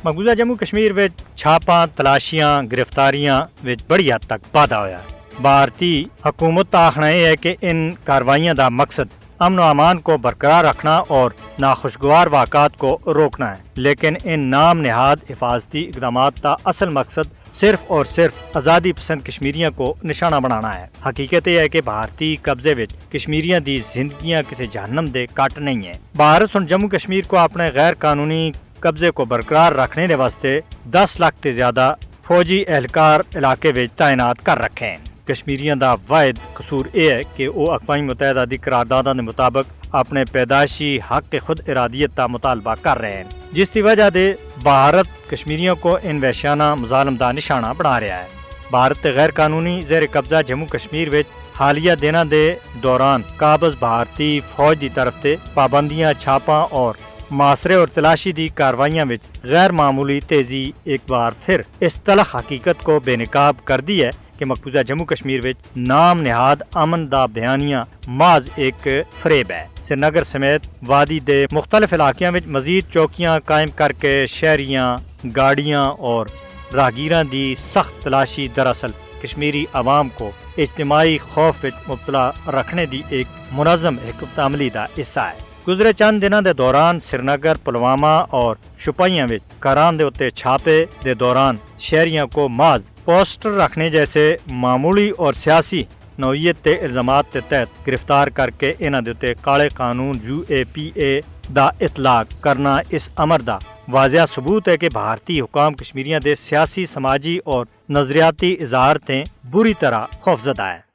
ਮਕਬੂਜ਼ਾ ਜੰਮੂ ਕਸ਼ਮੀਰ ਵਿੱਚ ਛਾਪਾਂ, ਤਲਾਸ਼ੀਆਂ, ਗ੍ਰਿਫਤਾਰੀਆਂ ਵਿੱਚ ਬੜੀ ਹੱਦ ਤੱਕ ਵਾਧਾ ਹੋਇਆ ਹੈ। بھارتی حکومت کا آخنا یہ ہے کہ ان کارروائیاں دا مقصد امن و امان کو برقرار رکھنا اور ناخوشگوار واقعات کو روکنا ہے، لیکن ان نام نہاد حفاظتی اقدامات کا اصل مقصد صرف اور صرف آزادی پسند کشمیریاں کو نشانہ بنانا ہے۔ حقیقت یہ ہے کہ بھارتی قبضے وچ کشمیریاں دی زندگیاں کسی جہنم دے کٹ نہیں ہیں۔ بھارت ہن جموں کشمیر کو اپنے غیر قانونی قبضے کو برقرار رکھنے دے واسطے 10 لاکھ تے زیادہ فوجی اہلکار علاقے وچ تعینات کر رکھے ہیں۔ کشمیریاں دا واحد قصور یہ ہے کہ وہ اقوام متحدہ دی قرارداداں دے مطابق اپنے پیدائشی حق خود ارادیت کا مطالبہ کر رہے ہیں، جس کی وجہ دے بھارت کشمیریوں کو ان وحشیانہ مظالم دا نشانہ بنا رہا ہے۔ بھارت تے غیر قانونی زیر قبضہ جموں کشمیر وچ حالیہ دنوں دے دوران قابض بھارتی فوج دی طرف تے پابندیاں، چھاپاں اور محاصرے اور تلاشی دی کارروائیاں وچ غیر معمولی تیزی ایک بار پھر اس تلخ حقیقت کو بے نقاب کر دی ہے کہ مقبوضہ جموں کشمیر وچ نام نہاد امن دا بیانیہ محض ایک فریب ہے۔ سری نگر سمیت وادی دے مختلف علاقیاں وچ مزید چوکیاں قائم کر کے شہریاں، گاڑیاں اور راہگیراں دی سخت تلاشی دراصل کشمیری عوام کو اجتماعی خوف وچ مبتلا رکھنے دی ایک منظم حکمت عملی دا حصہ ہے۔ گزرے چند دنوں دے دوران سری نگر، پلوامہ اور شوپیاں وچ کاران دے اتے چھاپے دے دوران شہریوں کو محض پوسٹر رکھنے جیسے معمولی اور سیاسی نوعیت تے الزامات کے تحت گرفتار کر کے انہاں دے اتے کالے قانون UAPA دا اطلاق کرنا اس امر دا واضح ثبوت ہے کہ بھارتی حکام کشمیریاں دے سیاسی، سماجی اور نظریاتی اظہار تے بری طرح خوفزدہ ہے۔